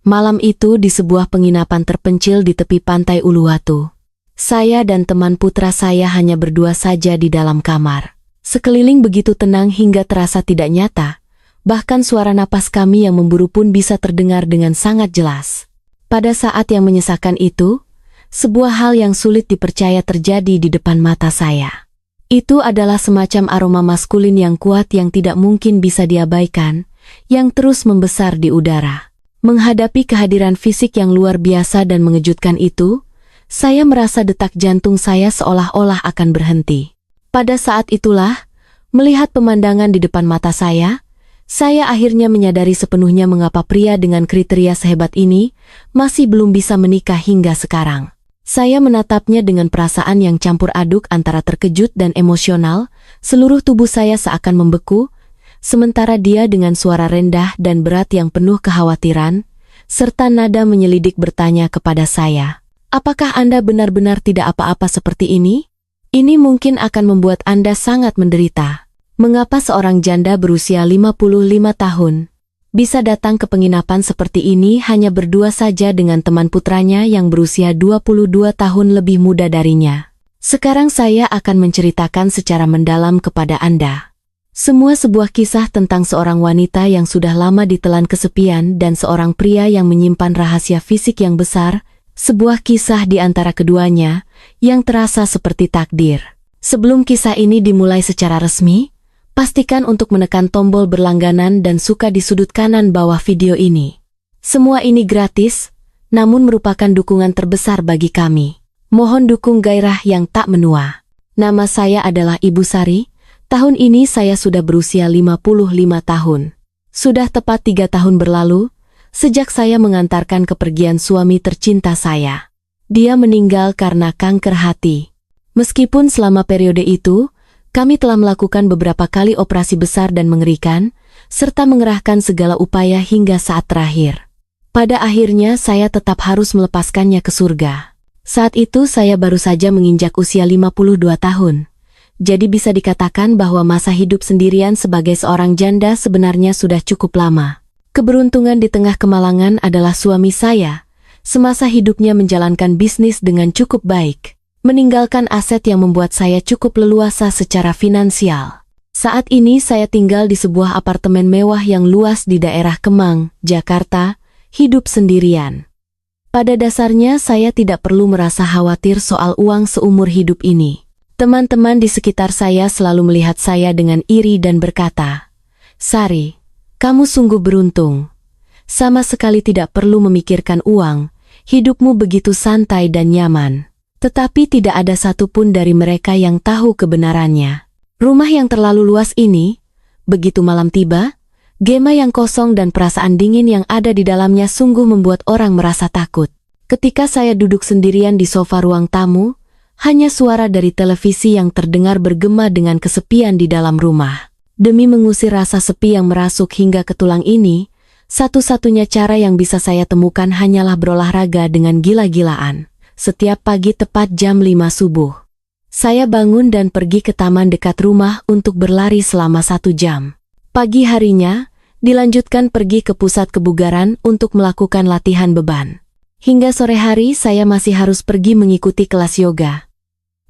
Malam itu di sebuah penginapan terpencil di tepi pantai Uluwatu. Saya dan teman putra saya hanya berdua saja di dalam kamar. Sekeliling begitu tenang hingga terasa tidak nyata. Bahkan suara napas kami yang memburu pun bisa terdengar dengan sangat jelas. Pada saat yang menyesakan itu, sebuah hal yang sulit dipercaya terjadi di depan mata saya. Itu adalah semacam aroma maskulin yang kuat yang tidak mungkin bisa diabaikan, yang terus membesar di udara. Menghadapi kehadiran fisik yang luar biasa dan mengejutkan itu, saya merasa detak jantung saya seolah-olah akan berhenti. Pada saat itulah, melihat pemandangan di depan mata saya akhirnya menyadari sepenuhnya mengapa pria dengan kriteria sehebat ini masih belum bisa menikah hingga sekarang. Saya menatapnya dengan perasaan yang campur aduk antara terkejut dan emosional, seluruh tubuh saya seakan membeku, sementara dia dengan suara rendah dan berat yang penuh kekhawatiran, serta nada menyelidik bertanya kepada saya, "Apakah Anda benar-benar tidak apa-apa seperti ini? Ini mungkin akan membuat Anda sangat menderita. Mengapa seorang janda berusia 55 tahun bisa datang ke penginapan seperti ini hanya berdua saja dengan teman putranya yang berusia 22 tahun lebih muda darinya?" Sekarang saya akan menceritakan secara mendalam kepada Anda. Semua sebuah kisah tentang seorang wanita yang sudah lama ditelan kesepian dan seorang pria yang menyimpan rahasia fisik yang besar, sebuah kisah di antara keduanya yang terasa seperti takdir. Sebelum kisah ini dimulai secara resmi, pastikan untuk menekan tombol berlangganan dan suka di sudut kanan bawah video ini. Semua ini gratis, namun merupakan dukungan terbesar bagi kami. Mohon dukung gairah yang tak menua. Nama saya adalah Ibu Sari. Tahun ini saya sudah berusia 55 tahun. Sudah tepat 3 tahun berlalu, sejak saya mengantarkan kepergian suami tercinta saya. Dia meninggal karena kanker hati. Meskipun selama periode itu, kami telah melakukan beberapa kali operasi besar dan mengerikan, serta mengerahkan segala upaya hingga saat terakhir. Pada akhirnya saya tetap harus melepaskannya ke surga. Saat itu saya baru saja menginjak usia 52 tahun. Jadi bisa dikatakan bahwa masa hidup sendirian sebagai seorang janda sebenarnya sudah cukup lama. Keberuntungan di tengah kemalangan adalah suami saya. Semasa hidupnya menjalankan bisnis dengan cukup baik, meninggalkan aset yang membuat saya cukup leluasa secara finansial. Saat ini saya tinggal di sebuah apartemen mewah yang luas di daerah Kemang, Jakarta, hidup sendirian. Pada dasarnya saya tidak perlu merasa khawatir soal uang seumur hidup ini. Teman-teman di sekitar saya selalu melihat saya dengan iri dan berkata, "Sari, kamu sungguh beruntung. Sama sekali tidak perlu memikirkan uang, hidupmu begitu santai dan nyaman." Tetapi tidak ada satupun dari mereka yang tahu kebenarannya. Rumah yang terlalu luas ini, begitu malam tiba, gema yang kosong dan perasaan dingin yang ada di dalamnya sungguh membuat orang merasa takut. Ketika saya duduk sendirian di sofa ruang tamu, hanya suara dari televisi yang terdengar bergema dengan kesepian di dalam rumah. Demi mengusir rasa sepi yang merasuk hingga ke tulang ini, satu-satunya cara yang bisa saya temukan hanyalah berolahraga dengan gila-gilaan. Setiap pagi tepat jam 5 subuh, saya bangun dan pergi ke taman dekat rumah untuk berlari selama 1 jam. Pagi harinya, dilanjutkan pergi ke pusat kebugaran untuk melakukan latihan beban. Hingga sore hari saya masih harus pergi mengikuti kelas yoga.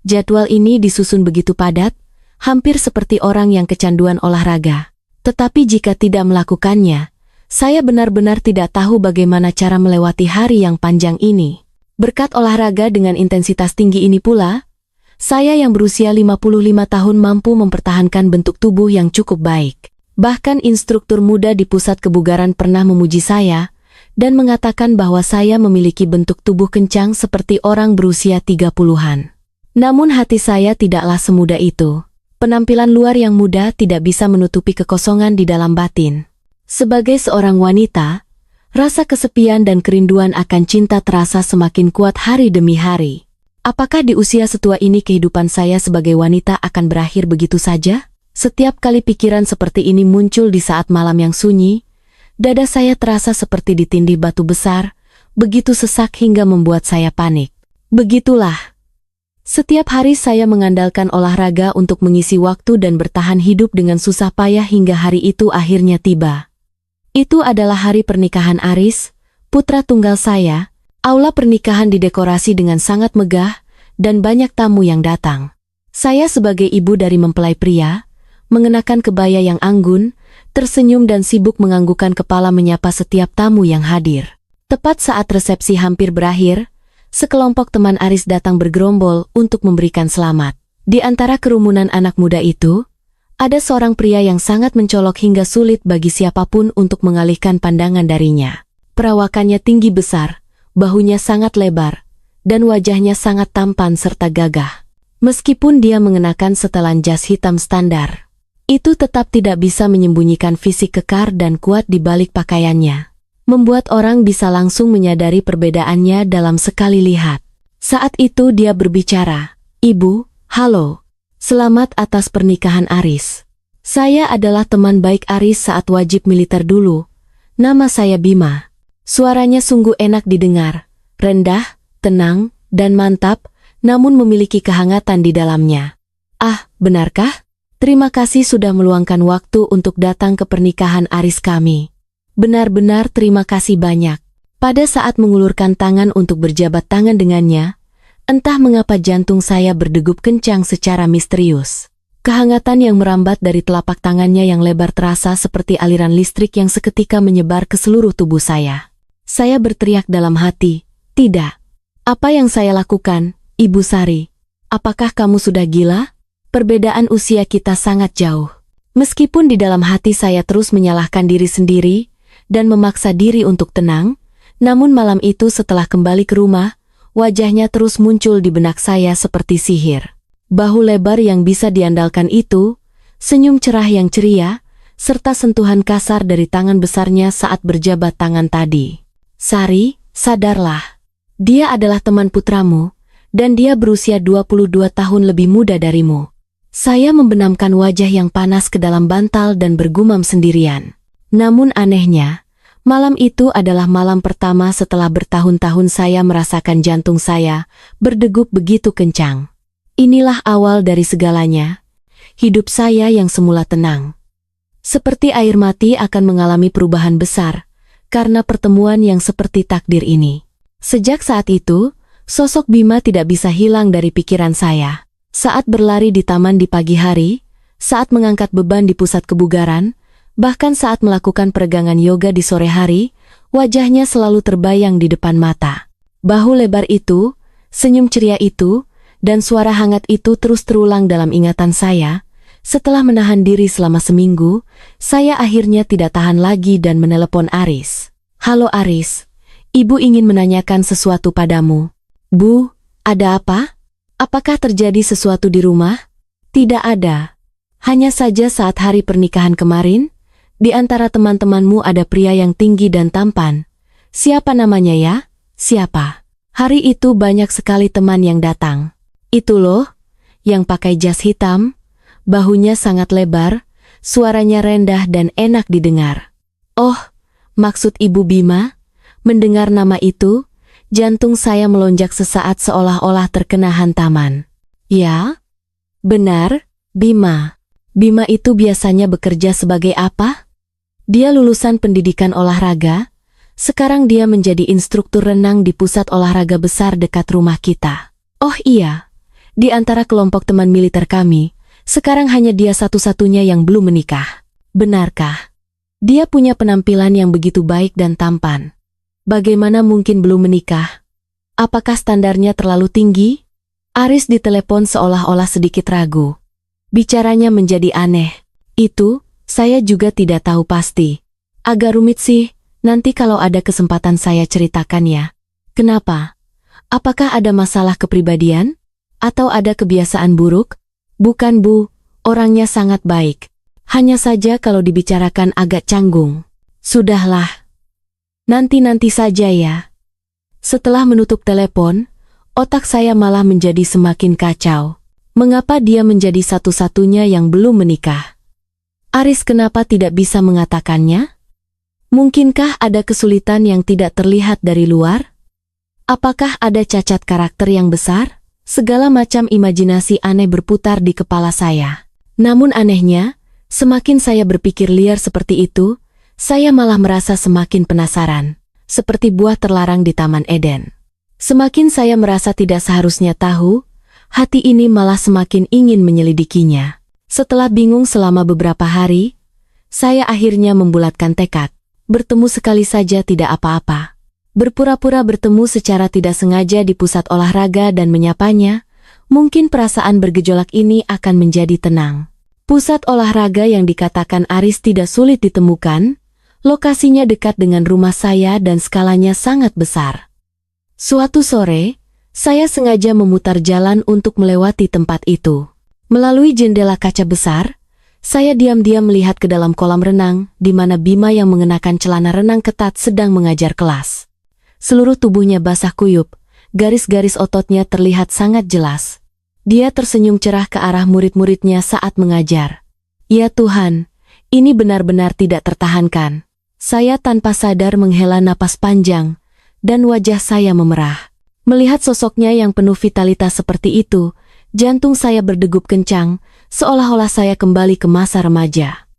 Jadwal ini disusun begitu padat, hampir seperti orang yang kecanduan olahraga. Tetapi jika tidak melakukannya, saya benar-benar tidak tahu bagaimana cara melewati hari yang panjang ini. Berkat olahraga dengan intensitas tinggi ini pula, saya yang berusia 55 tahun mampu mempertahankan bentuk tubuh yang cukup baik. Bahkan instruktur muda di pusat kebugaran pernah memuji saya dan mengatakan bahwa saya memiliki bentuk tubuh kencang seperti orang berusia 30-an. Namun hati saya tidaklah semudah itu. Penampilan luar yang muda tidak bisa menutupi kekosongan di dalam batin. Sebagai seorang wanita, rasa kesepian dan kerinduan akan cinta terasa semakin kuat hari demi hari. Apakah di usia setua ini kehidupan saya sebagai wanita akan berakhir begitu saja? Setiap kali pikiran seperti ini muncul di saat malam yang sunyi, dada saya terasa seperti ditindih batu besar, begitu sesak hingga membuat saya panik. Begitulah. Setiap hari saya mengandalkan olahraga untuk mengisi waktu dan bertahan hidup dengan susah payah hingga hari itu akhirnya tiba. Itu adalah hari pernikahan Aris, putra tunggal saya. Aula pernikahan didekorasi dengan sangat megah dan banyak tamu yang datang. Saya sebagai ibu dari mempelai pria, mengenakan kebaya yang anggun, tersenyum dan sibuk menganggukkan kepala menyapa setiap tamu yang hadir. Tepat saat resepsi hampir berakhir, sekelompok teman Aris datang bergerombol untuk memberikan selamat. Di antara kerumunan anak muda itu, ada seorang pria yang sangat mencolok hingga sulit bagi siapapun untuk mengalihkan pandangan darinya. Perawakannya tinggi besar, bahunya sangat lebar, dan wajahnya sangat tampan serta gagah. Meskipun dia mengenakan setelan jas hitam standar, itu tetap tidak bisa menyembunyikan fisik kekar dan kuat di balik pakaiannya, membuat orang bisa langsung menyadari perbedaannya dalam sekali lihat. Saat itu dia berbicara, "Ibu, halo. Selamat atas pernikahan Aris. Saya adalah teman baik Aris saat wajib militer dulu. Nama saya Bima." Suaranya sungguh enak didengar, rendah, tenang, dan mantap, namun memiliki kehangatan di dalamnya. "Ah, benarkah? Terima kasih sudah meluangkan waktu untuk datang ke pernikahan Aris kami. Benar-benar terima kasih banyak." Pada saat mengulurkan tangan untuk berjabat tangan dengannya, entah mengapa jantung saya berdegup kencang secara misterius. Kehangatan yang merambat dari telapak tangannya yang lebar terasa seperti aliran listrik yang seketika menyebar ke seluruh tubuh saya. Saya berteriak dalam hati, "Tidak. Apa yang saya lakukan, Ibu Sari? Apakah kamu sudah gila? Perbedaan usia kita sangat jauh." Meskipun di dalam hati saya terus menyalahkan diri sendiri dan memaksa diri untuk tenang, namun malam itu setelah kembali ke rumah, wajahnya terus muncul di benak saya seperti sihir. Bahu lebar yang bisa diandalkan itu, senyum cerah yang ceria, serta sentuhan kasar dari tangan besarnya saat berjabat tangan tadi. "Sari, sadarlah. Dia adalah teman putramu, dan dia berusia 22 tahun lebih muda darimu." Saya membenamkan wajah yang panas ke dalam bantal dan bergumam sendirian. Namun anehnya, malam itu adalah malam pertama setelah bertahun-tahun saya merasakan jantung saya berdegup begitu kencang. Inilah awal dari segalanya. Hidup saya yang semula tenang, seperti air mati, akan mengalami perubahan besar karena pertemuan yang seperti takdir ini. Sejak saat itu, sosok Bima tidak bisa hilang dari pikiran saya. Saat berlari di taman di pagi hari, saat mengangkat beban di pusat kebugaran, bahkan saat melakukan peregangan yoga di sore hari, wajahnya selalu terbayang di depan mata. Bahu lebar itu, senyum ceria itu, dan suara hangat itu terus terulang dalam ingatan saya. Setelah menahan diri selama seminggu, saya akhirnya tidak tahan lagi dan menelepon Aris. "Halo Aris, Ibu ingin menanyakan sesuatu padamu." "Bu, ada apa? Apakah terjadi sesuatu di rumah?" "Tidak ada. Hanya saja saat hari pernikahan kemarin, di antara teman-temanmu ada pria yang tinggi dan tampan." "Siapa namanya ya?" "Siapa? Hari itu banyak sekali teman yang datang. Itu loh, yang pakai jas hitam. Bahunya sangat lebar, suaranya rendah dan enak didengar." "Oh, maksud Ibu Bima?" Mendengar nama itu, jantung saya melonjak sesaat seolah-olah terkena hantaman. "Ya, benar, Bima. Bima itu biasanya bekerja sebagai apa?" "Dia lulusan pendidikan olahraga. Sekarang dia menjadi instruktur renang di pusat olahraga besar dekat rumah kita." "Oh iya, di antara kelompok teman militer kami, sekarang hanya dia satu-satunya yang belum menikah." "Benarkah? Dia punya penampilan yang begitu baik dan tampan. Bagaimana mungkin belum menikah? Apakah standarnya terlalu tinggi?" Aris ditelepon seolah-olah sedikit ragu. Bicaranya menjadi aneh. "Itu, saya juga tidak tahu pasti. Agak rumit sih, nanti kalau ada kesempatan saya ceritakan ya." "Kenapa? Apakah ada masalah kepribadian? Atau ada kebiasaan buruk?" "Bukan Bu, orangnya sangat baik. Hanya saja kalau dibicarakan agak canggung." "Sudahlah. Nanti-nanti saja ya." Setelah menutup telepon, otak saya malah menjadi semakin kacau. Mengapa dia menjadi satu-satunya yang belum menikah? Aris kenapa tidak bisa mengatakannya? Mungkinkah ada kesulitan yang tidak terlihat dari luar? Apakah ada cacat karakter yang besar? Segala macam imajinasi aneh berputar di kepala saya. Namun anehnya, semakin saya berpikir liar seperti itu, saya malah merasa semakin penasaran. seperti buah terlarang di Taman Eden. Semakin saya merasa tidak seharusnya tahu, hati ini malah semakin ingin menyelidikinya. Setelah bingung selama beberapa hari, saya akhirnya membulatkan tekad. Bertemu sekali saja tidak apa-apa. Berpura-pura bertemu secara tidak sengaja di pusat olahraga dan menyapanya, mungkin perasaan bergejolak ini akan menjadi tenang. Pusat olahraga yang dikatakan Aris tidak sulit ditemukan, lokasinya dekat dengan rumah saya dan skalanya sangat besar. Suatu sore, saya sengaja memutar jalan untuk melewati tempat itu. Melalui jendela kaca besar, saya diam-diam melihat ke dalam kolam renang, di mana Bima yang mengenakan celana renang ketat sedang mengajar kelas. Seluruh tubuhnya basah kuyup, garis-garis ototnya terlihat sangat jelas. Dia tersenyum cerah ke arah murid-muridnya saat mengajar. Ya Tuhan, ini benar-benar tidak tertahankan. Saya tanpa sadar menghela napas panjang, dan wajah saya memerah. Melihat sosoknya yang penuh vitalitas seperti itu, jantung saya berdegup kencang, seolah-olah saya kembali ke masa remaja.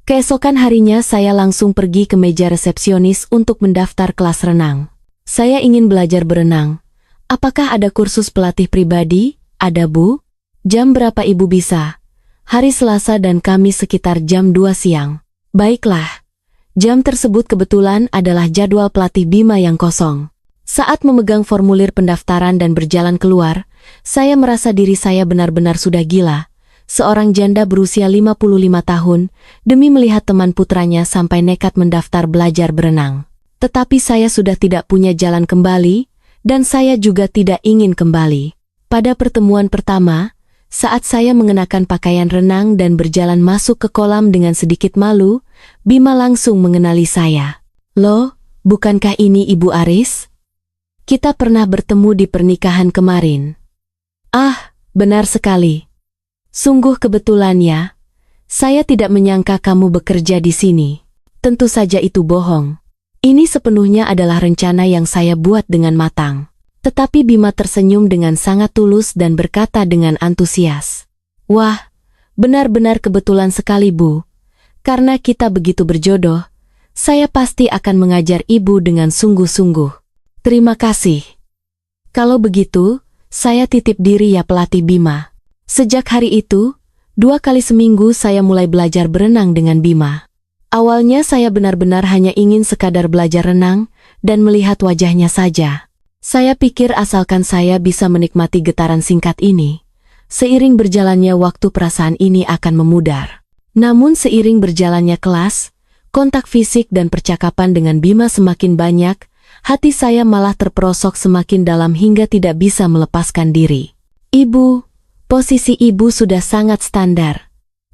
Keesokan harinya saya langsung pergi ke meja resepsionis untuk mendaftar kelas renang. Saya ingin belajar berenang. Apakah ada kursus pelatih pribadi? Ada Bu? Jam berapa Ibu bisa? Hari Selasa dan Kamis sekitar jam 2 siang. Baiklah. Jam tersebut kebetulan adalah jadwal pelatih Bima yang kosong. Saat memegang formulir pendaftaran dan berjalan keluar, saya merasa diri saya benar-benar sudah gila. Seorang janda berusia 55 tahun, demi melihat teman putranya sampai nekat mendaftar belajar berenang. Tetapi saya sudah tidak punya jalan kembali, dan saya juga tidak ingin kembali. Pada pertemuan pertama, saat saya mengenakan pakaian renang dan berjalan masuk ke kolam dengan sedikit malu, Bima langsung mengenali saya. Loh, bukankah ini Ibu Aris? Kita pernah bertemu di pernikahan kemarin. Ah, benar sekali. Sungguh kebetulan ya. Saya tidak menyangka kamu bekerja di sini. Tentu saja itu bohong. Ini sepenuhnya adalah rencana yang saya buat dengan matang. Tetapi Bima tersenyum dengan sangat tulus dan berkata dengan antusias. Wah, benar-benar kebetulan sekali Bu. Karena kita begitu berjodoh, saya pasti akan mengajar Ibu dengan sungguh-sungguh. Terima kasih. Kalau begitu, saya titip diri ya pelatih Bima. Sejak hari itu, 2 kali seminggu saya mulai belajar berenang dengan Bima. Awalnya saya benar-benar hanya ingin sekadar belajar renang dan melihat wajahnya saja. Saya pikir asalkan saya bisa menikmati getaran singkat ini, seiring berjalannya waktu perasaan ini akan memudar. Namun seiring berjalannya kelas, kontak fisik dan percakapan dengan Bima semakin banyak, hati saya malah terperosok semakin dalam hingga tidak bisa melepaskan diri. Ibu, posisi Ibu sudah sangat standar.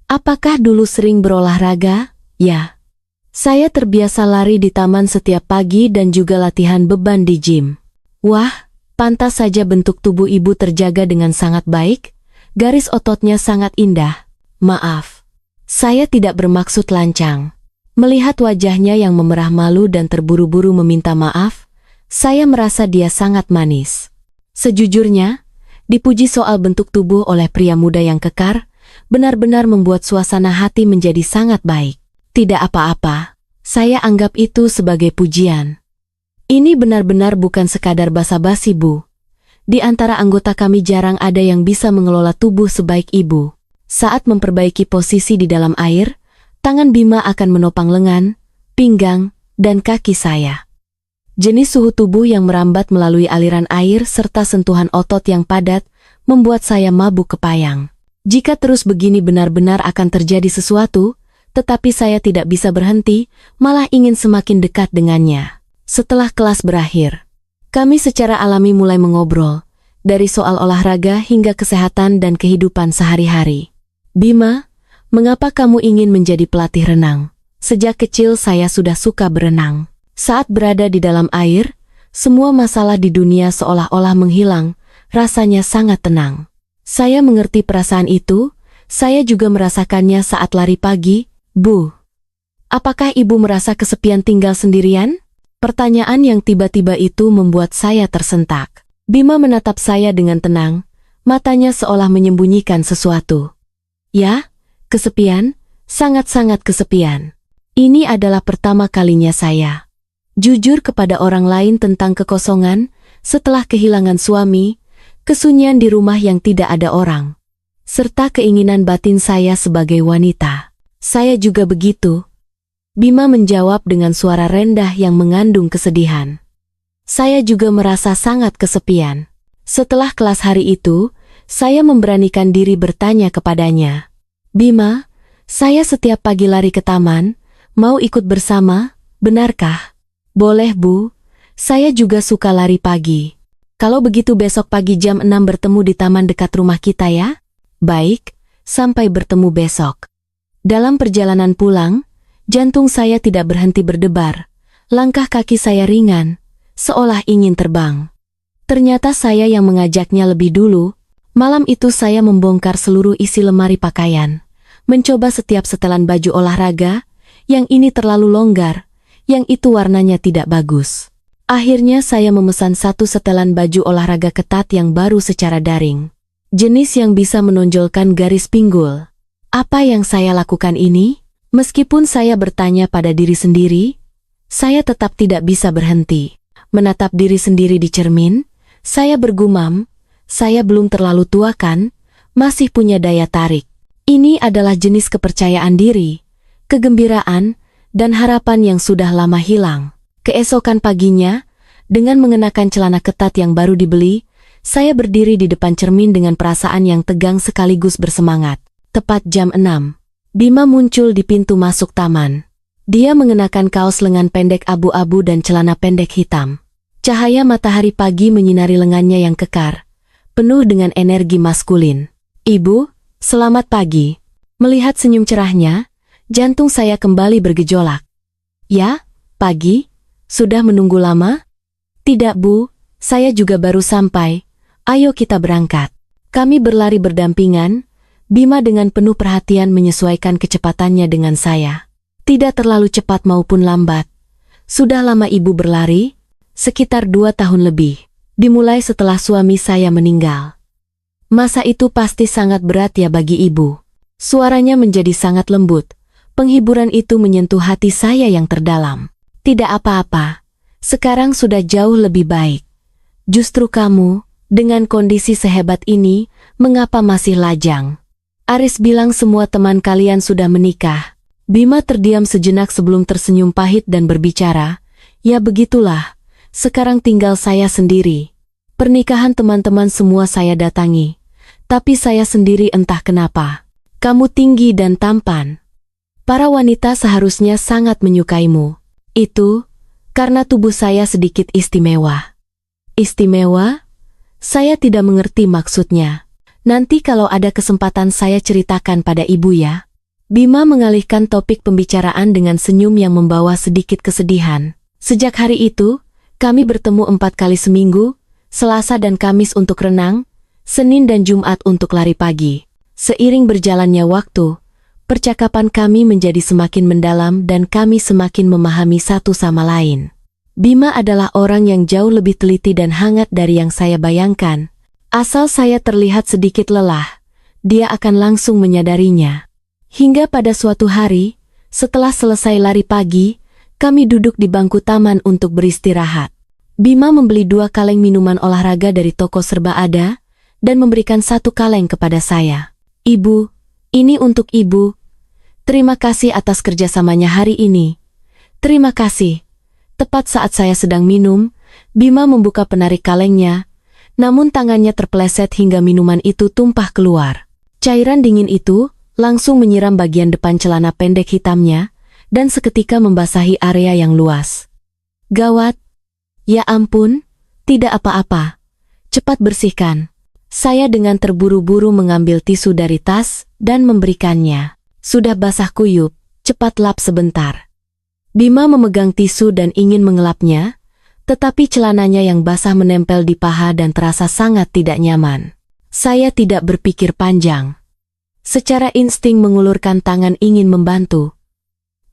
Apakah dulu sering berolahraga? Ya. Saya terbiasa lari di taman setiap pagi dan juga latihan beban di gym. Wah, pantas saja bentuk tubuh Ibu terjaga dengan sangat baik, garis ototnya sangat indah. Maaf, saya tidak bermaksud lancang. Melihat wajahnya yang memerah malu dan terburu-buru meminta maaf, saya merasa dia sangat manis. Sejujurnya, dipuji soal bentuk tubuh oleh pria muda yang kekar, benar-benar membuat suasana hati menjadi sangat baik. Tidak apa-apa, saya anggap itu sebagai pujian. Ini benar-benar bukan sekadar basa-basi Bu. Di antara anggota kami jarang ada yang bisa mengelola tubuh sebaik Ibu. Saat memperbaiki posisi di dalam air, tangan Bima akan menopang lengan, pinggang, dan kaki saya. Jenis suhu tubuh yang merambat melalui aliran air serta sentuhan otot yang padat membuat saya mabuk kepayang. Jika terus begini benar-benar akan terjadi sesuatu, tetapi saya tidak bisa berhenti, malah ingin semakin dekat dengannya. Setelah kelas berakhir, kami secara alami mulai mengobrol, dari soal olahraga hingga kesehatan dan kehidupan sehari-hari. Bima, mengapa kamu ingin menjadi pelatih renang? Sejak kecil saya sudah suka berenang. Saat berada di dalam air, semua masalah di dunia seolah-olah menghilang, rasanya sangat tenang. Saya mengerti perasaan itu, saya juga merasakannya saat lari pagi. Bu, apakah Ibu merasa kesepian tinggal sendirian? Pertanyaan yang tiba-tiba itu membuat saya tersentak. Bima menatap saya dengan tenang, matanya seolah menyembunyikan sesuatu. Ya, kesepian, sangat-sangat kesepian. Ini adalah pertama kalinya saya Jujur kepada orang lain tentang kekosongan setelah kehilangan suami, kesunyian di rumah yang tidak ada orang, serta keinginan batin saya sebagai wanita. Saya juga begitu. Bima menjawab dengan suara rendah yang mengandung kesedihan. Saya juga merasa sangat kesepian. Setelah kelas hari itu, saya memberanikan diri bertanya kepadanya. Bima, saya setiap pagi lari ke taman, mau ikut bersama, benarkah? Boleh Bu, saya juga suka lari pagi. Kalau begitu besok pagi jam 6 bertemu di taman dekat rumah kita ya? Baik, sampai bertemu besok. Dalam perjalanan pulang, jantung saya tidak berhenti berdebar. Langkah kaki saya ringan, seolah ingin terbang. Ternyata saya yang mengajaknya lebih dulu. Malam itu saya membongkar seluruh isi lemari pakaian, mencoba setiap setelan baju olahraga, yang ini terlalu longgar, yang itu warnanya tidak bagus. Akhirnya saya memesan satu setelan baju olahraga ketat yang baru secara daring. Jenis yang bisa menonjolkan garis pinggul. Apa yang saya lakukan ini? Meskipun saya bertanya pada diri sendiri, saya tetap tidak bisa berhenti. Menatap diri sendiri di cermin, saya bergumam, saya belum terlalu tua kan, masih punya daya tarik. Ini adalah jenis kepercayaan diri, kegembiraan, dan harapan yang sudah lama hilang. Keesokan paginya, dengan mengenakan celana ketat yang baru dibeli, saya berdiri di depan cermin dengan perasaan yang tegang sekaligus bersemangat. Tepat jam 6, Bima muncul di pintu masuk taman. Dia mengenakan kaos lengan pendek abu-abu dan celana pendek hitam. Cahaya matahari pagi menyinari lengannya yang kekar, penuh dengan energi maskulin. Ibu, selamat pagi. Melihat senyum cerahnya, jantung saya kembali bergejolak. Ya, pagi? Sudah menunggu lama? Tidak Bu, saya juga baru sampai. Ayo kita berangkat. Kami berlari berdampingan, Bima dengan penuh perhatian menyesuaikan kecepatannya dengan saya. Tidak terlalu cepat maupun lambat. Sudah lama ibu berlari? Sekitar 2 tahun lebih. Dimulai setelah suami saya meninggal. Masa itu pasti sangat berat ya bagi ibu. Suaranya menjadi sangat lembut. Penghiburan itu menyentuh hati saya yang terdalam. Tidak apa-apa, sekarang sudah jauh lebih baik. Justru kamu, dengan kondisi sehebat ini, mengapa masih lajang? Aris bilang semua teman kalian sudah menikah. Bima terdiam sejenak sebelum tersenyum pahit dan berbicara, ya begitulah, sekarang tinggal saya sendiri. Pernikahan teman-teman semua saya datangi, tapi saya sendiri entah kenapa. Kamu tinggi dan tampan. Para wanita seharusnya sangat menyukaimu. Itu, karena tubuh saya sedikit istimewa. Istimewa? Saya tidak mengerti maksudnya. Nanti kalau ada kesempatan saya ceritakan pada ibu ya. Bima mengalihkan topik pembicaraan dengan senyum yang membawa sedikit kesedihan. Sejak hari itu, kami bertemu 4 kali seminggu, Selasa dan Kamis untuk renang, Senin dan Jumat untuk lari pagi. Seiring berjalannya waktu, percakapan kami menjadi semakin mendalam dan kami semakin memahami satu sama lain. Bima adalah orang yang jauh lebih teliti dan hangat dari yang saya bayangkan. Asal saya terlihat sedikit lelah, dia akan langsung menyadarinya. Hingga pada suatu hari, setelah selesai lari pagi, kami duduk di bangku taman untuk beristirahat. Bima membeli 2 kaleng minuman olahraga dari toko serba ada, dan memberikan 1 kaleng kepada saya. Ibu, ini untuk ibu. Terima kasih atas kerjasamanya hari ini. Terima kasih. Tepat saat saya sedang minum, Bima membuka penarik kalengnya, namun tangannya terpeleset hingga minuman itu tumpah keluar. Cairan dingin itu langsung menyiram bagian depan celana pendek hitamnya, dan seketika membasahi area yang luas. Gawat. Ya ampun, tidak apa-apa. Cepat bersihkan. Saya dengan terburu-buru mengambil tisu dari tas dan memberikannya. Sudah basah kuyup, cepat lap sebentar. Bima memegang tisu dan ingin mengelapnya, tetapi celananya yang basah menempel di paha dan terasa sangat tidak nyaman. Saya tidak berpikir panjang. Secara insting mengulurkan tangan ingin membantu.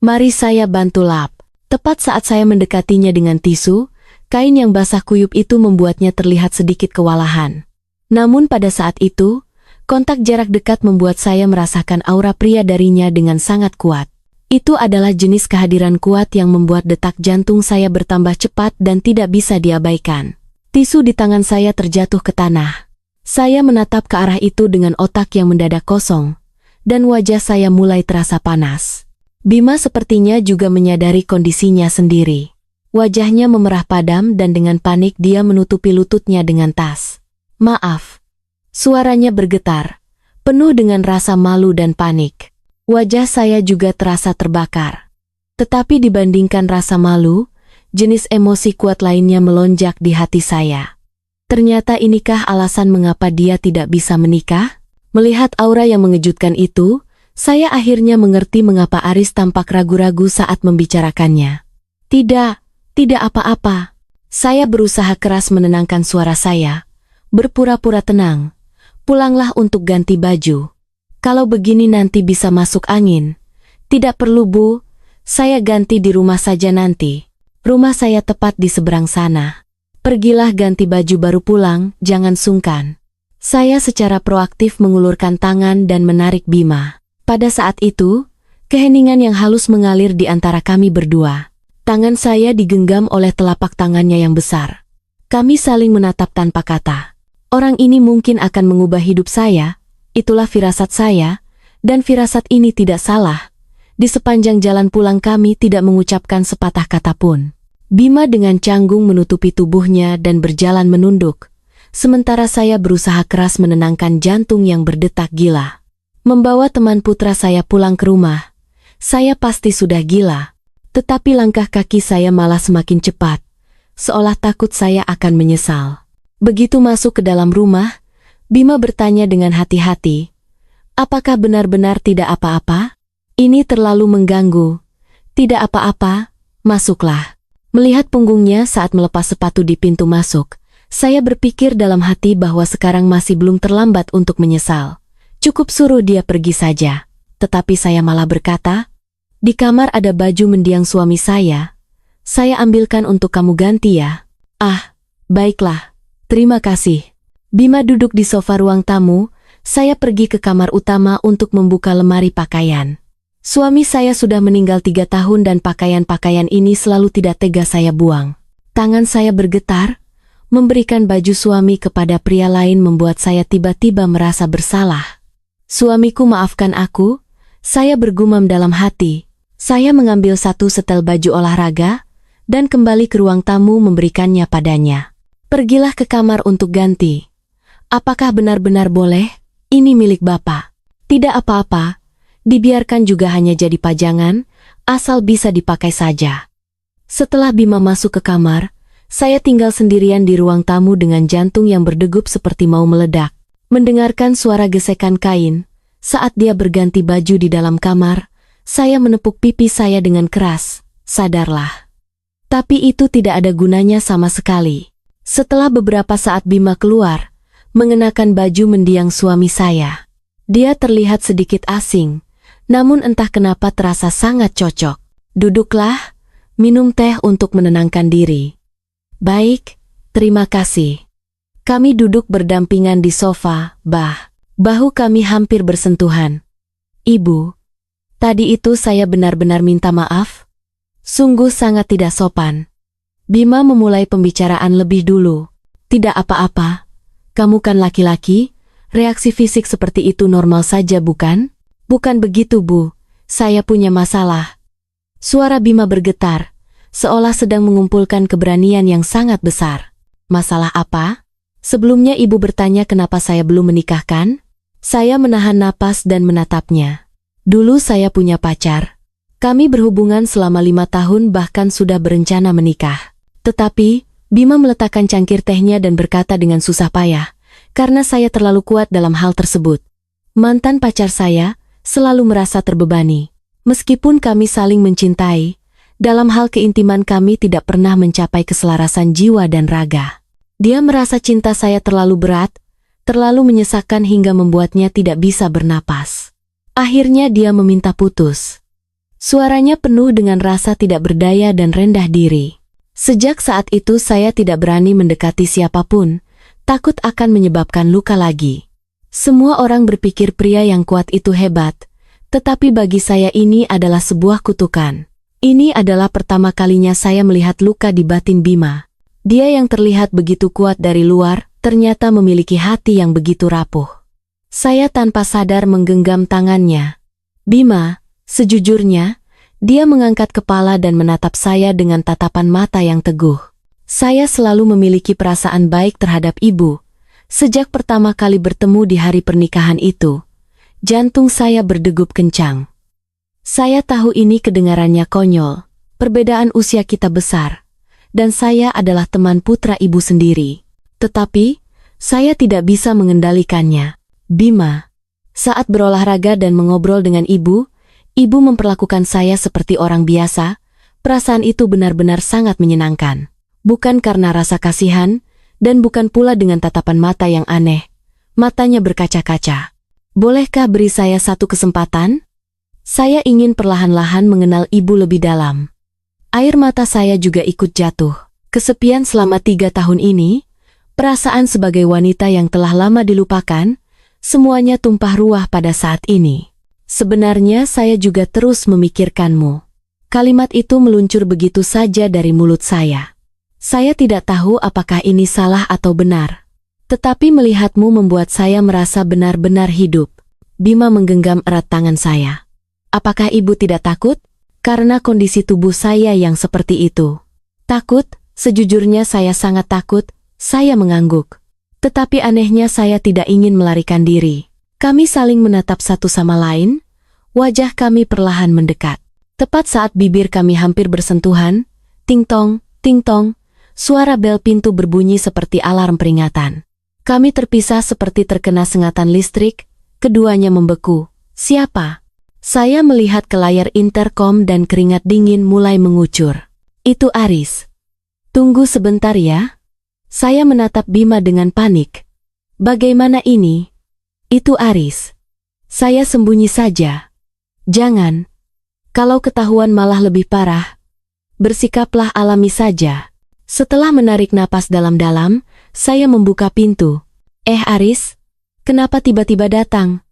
Mari saya bantu lap. Tepat saat saya mendekatinya dengan tisu, kain yang basah kuyup itu membuatnya terlihat sedikit kewalahan. Namun pada saat itu, kontak jarak dekat membuat saya merasakan aura pria darinya dengan sangat kuat. Itu adalah jenis kehadiran kuat yang membuat detak jantung saya bertambah cepat dan tidak bisa diabaikan. Tisu di tangan saya terjatuh ke tanah. Saya menatap ke arah itu dengan otak yang mendadak kosong, dan wajah saya mulai terasa panas. Bima sepertinya juga menyadari kondisinya sendiri. Wajahnya memerah padam dan dengan panik dia menutupi lututnya dengan tas. "Maaf." Suaranya bergetar, penuh dengan rasa malu dan panik. Wajah saya juga terasa terbakar. Tetapi dibandingkan rasa malu, jenis emosi kuat lainnya melonjak di hati saya. Ternyata inikah alasan mengapa dia tidak bisa menikah? Melihat aura yang mengejutkan itu, saya akhirnya mengerti mengapa Aris tampak ragu-ragu saat membicarakannya. Tidak apa-apa. Saya berusaha keras menenangkan suara saya, berpura-pura tenang. "Pulanglah untuk ganti baju. Kalau begini nanti bisa masuk angin." "Tidak perlu, Bu. Saya ganti di rumah saja nanti. Rumah saya tepat di seberang sana. Pergilah ganti baju baru pulang, jangan sungkan." Saya secara proaktif mengulurkan tangan dan menarik Bima. Pada saat itu, keheningan yang halus mengalir di antara kami berdua. Tangan saya digenggam oleh telapak tangannya yang besar. Kami saling menatap tanpa kata. Orang ini mungkin akan mengubah hidup saya. Itulah firasat saya, dan firasat ini tidak salah. Di sepanjang jalan pulang kami tidak mengucapkan sepatah kata pun. Bima dengan canggung menutupi tubuhnya dan berjalan menunduk, sementara saya berusaha keras menenangkan jantung yang berdetak gila. Membawa teman putra saya pulang ke rumah, saya pasti sudah gila. Tetapi langkah kaki saya malah semakin cepat, seolah takut saya akan menyesal. Begitu masuk ke dalam rumah, Bima bertanya dengan hati-hati, "Apakah benar-benar tidak apa-apa? Ini terlalu mengganggu." "Tidak apa-apa, masuklah." Melihat punggungnya saat melepas sepatu di pintu masuk, saya berpikir dalam hati bahwa sekarang masih belum terlambat untuk menyesal. Cukup suruh dia pergi saja. Tetapi saya malah berkata, "Di kamar ada baju mendiang suami saya. Saya ambilkan untuk kamu ganti ya." "Ah, baiklah. Terima kasih." Bima duduk di sofa ruang tamu, saya pergi ke kamar utama untuk membuka lemari pakaian. Suami saya sudah meninggal 3 tahun dan pakaian-pakaian ini selalu tidak tega saya buang. Tangan saya bergetar, memberikan baju suami kepada pria lain membuat saya tiba-tiba merasa bersalah. "Suamiku, maafkan aku," saya bergumam dalam hati. Saya mengambil satu setel baju olahraga, dan kembali ke ruang tamu memberikannya padanya. "Pergilah ke kamar untuk ganti." "Apakah benar-benar boleh? Ini milik Bapak." "Tidak apa-apa, dibiarkan juga hanya jadi pajangan, asal bisa dipakai saja." Setelah Bima masuk ke kamar, saya tinggal sendirian di ruang tamu dengan jantung yang berdegup seperti mau meledak. Mendengarkan suara gesekan kain, saat dia berganti baju di dalam kamar, saya menepuk pipi saya dengan keras, "Sadarlah." Tapi itu tidak ada gunanya sama sekali. Setelah beberapa saat Bima keluar, mengenakan baju mendiang suami saya. Dia terlihat sedikit asing, namun entah kenapa terasa sangat cocok. "Duduklah, minum teh untuk menenangkan diri." "Baik, terima kasih." Kami duduk berdampingan di sofa, bahu kami hampir bersentuhan. "Ibu, tadi itu saya benar-benar minta maaf. Sungguh sangat tidak sopan." Bima memulai pembicaraan lebih dulu. "Tidak apa-apa. Kamu kan laki-laki, reaksi fisik seperti itu normal saja bukan?" "Bukan begitu, Bu. Saya punya masalah." Suara Bima bergetar, seolah sedang mengumpulkan keberanian yang sangat besar. "Masalah apa?" Sebelumnya ibu bertanya kenapa saya belum menikahkan. Saya menahan napas dan menatapnya. "Dulu saya punya pacar. Kami berhubungan selama 5 tahun bahkan sudah berencana menikah. Tetapi, Bima meletakkan cangkir tehnya dan berkata dengan susah payah, "Karena saya terlalu kuat dalam hal tersebut." Mantan pacar saya selalu merasa terbebani. Meskipun kami saling mencintai, dalam hal keintiman kami tidak pernah mencapai keselarasan jiwa dan raga. Dia merasa cinta saya terlalu berat, terlalu menyesakkan hingga membuatnya tidak bisa bernapas. Akhirnya dia meminta putus. Suaranya penuh dengan rasa tidak berdaya dan rendah diri. Sejak saat itu saya tidak berani mendekati siapapun, takut akan menyebabkan luka lagi. Semua orang berpikir pria yang kuat itu hebat, Tetapi bagi saya ini adalah sebuah kutukan. Ini adalah pertama kalinya saya melihat luka di batin Bima. Dia yang terlihat begitu kuat dari luar, ternyata memiliki hati yang begitu rapuh. Saya tanpa sadar menggenggam tangannya. Bima, sejujurnya, dia mengangkat kepala dan menatap saya dengan tatapan mata yang teguh. Saya selalu memiliki perasaan baik terhadap ibu. Sejak pertama kali bertemu di hari pernikahan itu, jantung saya berdegup kencang. Saya tahu ini kedengarannya konyol, perbedaan usia kita besar, dan saya adalah teman putra ibu sendiri. Tetapi, saya tidak bisa mengendalikannya. Bima, saat berolahraga dan mengobrol dengan ibu memperlakukan saya seperti orang biasa. Perasaan itu benar-benar sangat menyenangkan. Bukan karena rasa kasihan, dan bukan pula dengan tatapan mata yang aneh. Matanya berkaca-kaca. Bolehkah beri saya satu kesempatan? Saya ingin perlahan-lahan mengenal ibu lebih dalam. Air mata saya juga ikut jatuh. Kesepian selama 3 tahun ini, perasaan sebagai wanita yang telah lama dilupakan, semuanya tumpah ruah pada saat ini. Sebenarnya saya juga terus memikirkanmu. Kalimat itu meluncur begitu saja dari mulut saya. Saya tidak tahu apakah ini salah atau benar. Tetapi melihatmu membuat saya merasa benar-benar hidup. Bima menggenggam erat tangan saya. Apakah ibu tidak takut? Karena kondisi tubuh saya yang seperti itu. Takut? Sejujurnya saya sangat takut, saya mengangguk. Tetapi anehnya saya tidak ingin melarikan diri. Kami saling menatap satu sama lain, wajah kami perlahan mendekat. Tepat saat bibir kami hampir bersentuhan, ting-tong, suara bel pintu berbunyi seperti alarm peringatan. Kami terpisah seperti terkena sengatan listrik, keduanya membeku. Siapa? Saya melihat ke layar interkom dan keringat dingin mulai mengucur. Itu Aris. Tunggu sebentar ya. Saya menatap Bima dengan panik. Bagaimana ini? Itu Aris. Saya sembunyi saja. Jangan. Kalau ketahuan malah lebih parah. Bersikaplah alami saja. Setelah menarik napas dalam-dalam, saya membuka pintu. Aris, kenapa tiba-tiba datang?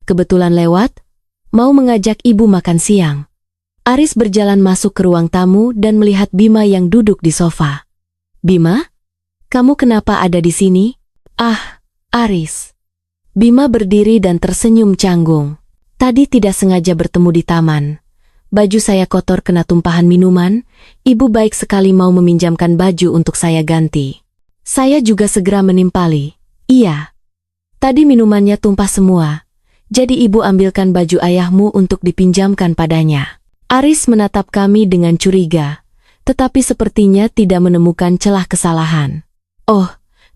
Kebetulan lewat? Mau mengajak ibu makan siang. Aris berjalan masuk ke ruang tamu dan melihat Bima yang duduk di sofa. Bima? Kamu kenapa ada di sini? Ah, Aris. Bima berdiri dan tersenyum canggung. Tadi tidak sengaja bertemu di taman. Baju saya kotor kena tumpahan minuman, ibu baik sekali mau meminjamkan baju untuk saya ganti. Saya juga segera menimpali. Iya. Tadi minumannya tumpah semua, jadi ibu ambilkan baju ayahmu untuk dipinjamkan padanya. Aris menatap kami dengan curiga, tetapi sepertinya tidak menemukan celah kesalahan. Oh,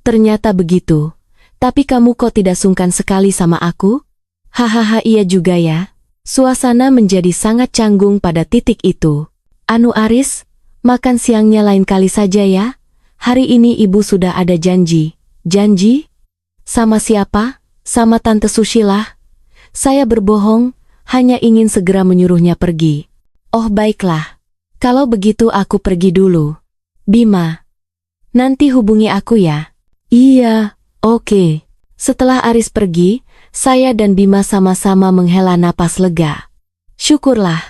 ternyata begitu. Tapi kamu kok tidak sungkan sekali sama aku? Hahaha, iya juga ya. Suasana menjadi sangat canggung pada titik itu. Anu Aris, makan siangnya lain kali saja ya. Hari ini ibu sudah ada janji. Janji? Sama siapa? Sama Tante Sushila? Saya berbohong, hanya ingin segera menyuruhnya pergi. Oh baiklah. Kalau begitu aku pergi dulu. Bima. Nanti hubungi aku ya. Iya, oke. Setelah Aris pergi, saya dan Bima sama-sama menghela napas lega. Syukurlah.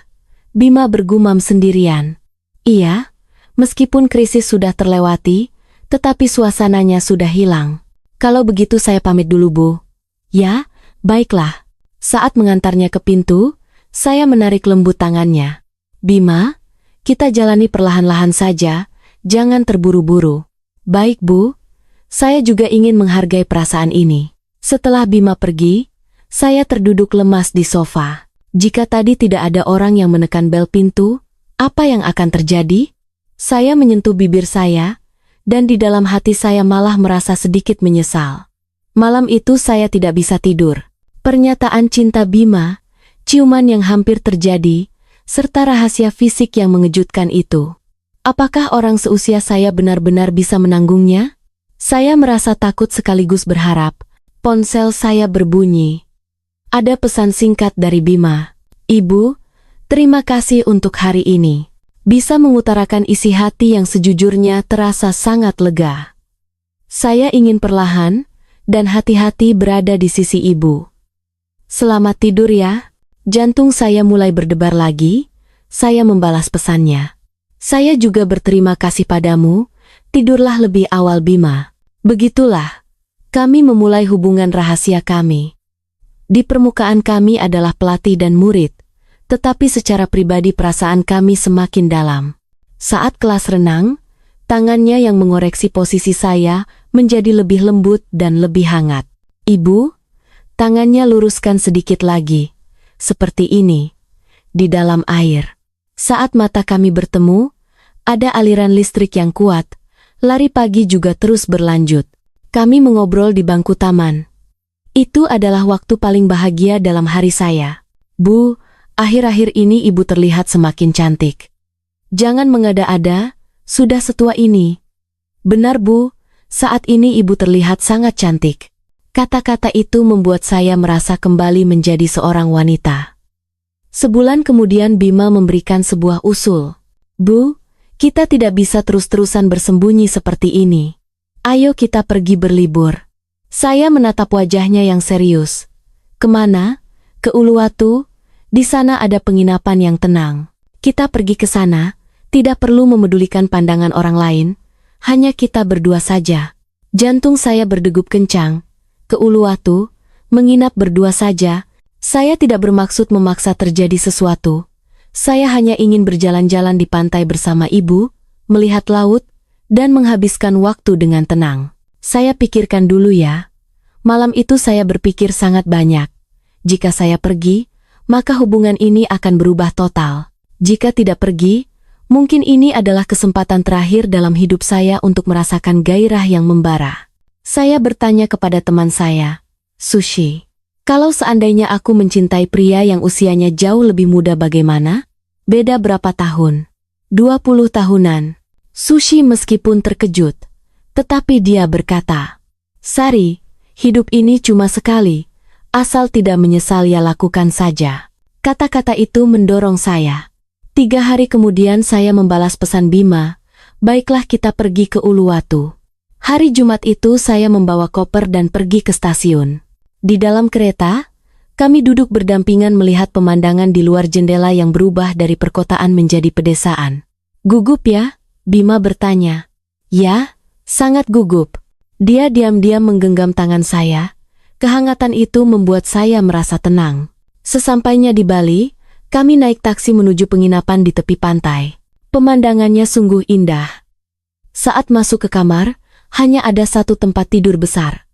Bima bergumam sendirian. Iya, meskipun krisis sudah terlewati, tetapi suasananya sudah hilang. Kalau begitu saya pamit dulu, Bu. Ya, baiklah. Saat mengantarnya ke pintu, saya menarik lembut tangannya. Bima, kita jalani perlahan-lahan saja, jangan terburu-buru. Baik, Bu. Saya juga ingin menghargai perasaan ini. Setelah Bima pergi, saya terduduk lemas di sofa. Jika tadi tidak ada orang yang menekan bel pintu, apa yang akan terjadi? Saya menyentuh bibir saya, dan di dalam hati saya malah merasa sedikit menyesal. Malam itu saya tidak bisa tidur. Pernyataan cinta Bima, ciuman yang hampir terjadi, serta rahasia fisik yang mengejutkan itu. Apakah orang seusia saya benar-benar bisa menanggungnya? Saya merasa takut sekaligus berharap. Ponsel saya berbunyi. Ada pesan singkat dari Bima. Ibu, terima kasih untuk hari ini. Bisa mengutarakan isi hati yang sejujurnya terasa sangat lega. Saya ingin perlahan dan hati-hati berada di sisi ibu. Selamat tidur ya. Jantung saya mulai berdebar lagi. Saya membalas pesannya. Saya juga berterima kasih padamu. Tidurlah lebih awal, Bima. Begitulah. Kami memulai hubungan rahasia kami. Di permukaan kami adalah pelatih dan murid, tetapi secara pribadi perasaan kami semakin dalam. Saat kelas renang, tangannya yang mengoreksi posisi saya menjadi lebih lembut dan lebih hangat. Ibu, tangannya luruskan sedikit lagi. Seperti ini, di dalam air. Saat mata kami bertemu, ada aliran listrik yang kuat. Lari pagi juga terus berlanjut. Kami mengobrol di bangku taman. Itu adalah waktu paling bahagia dalam hari saya. Bu, akhir-akhir ini ibu terlihat semakin cantik. Jangan mengada-ada, sudah setua ini. Benar, Bu, saat ini ibu terlihat sangat cantik. Kata-kata itu membuat saya merasa kembali menjadi seorang wanita. Sebulan kemudian Bima memberikan sebuah usul. Bu, kita tidak bisa terus-terusan bersembunyi seperti ini. Ayo kita pergi berlibur. Saya menatap wajahnya yang serius. Kemana? Ke Uluwatu. Di sana ada penginapan yang tenang. Kita pergi ke sana, tidak perlu memedulikan pandangan orang lain, hanya kita berdua saja. Jantung saya berdegup kencang. Ke Uluwatu, menginap berdua saja. Saya tidak bermaksud memaksa terjadi sesuatu. Saya hanya ingin berjalan-jalan di pantai bersama ibu, melihat laut, dan menghabiskan waktu dengan tenang. Saya pikirkan dulu ya. Malam itu saya berpikir sangat banyak. Jika saya pergi, maka hubungan ini akan berubah total. Jika tidak pergi, mungkin ini adalah kesempatan terakhir dalam hidup saya untuk merasakan gairah yang membara. Saya bertanya kepada teman saya, Sushi, kalau seandainya aku mencintai pria yang usianya jauh lebih muda bagaimana? Beda berapa tahun? 20 tahunan. Sushi meskipun terkejut, tetapi dia berkata, Sari, hidup ini cuma sekali, asal tidak menyesal ya lakukan saja. Kata-kata itu mendorong saya. 3 hari kemudian saya membalas pesan Bima, baiklah kita pergi ke Uluwatu. Hari Jumat itu saya membawa koper dan pergi ke stasiun. Di dalam kereta, kami duduk berdampingan melihat pemandangan di luar jendela yang berubah dari perkotaan menjadi pedesaan. Gugup ya? Bima bertanya. Ya, sangat gugup. Dia diam-diam menggenggam tangan saya. Kehangatan itu membuat saya merasa tenang. Sesampainya di Bali, kami naik taksi menuju penginapan di tepi pantai. Pemandangannya sungguh indah. Saat masuk ke kamar, hanya ada satu tempat tidur besar.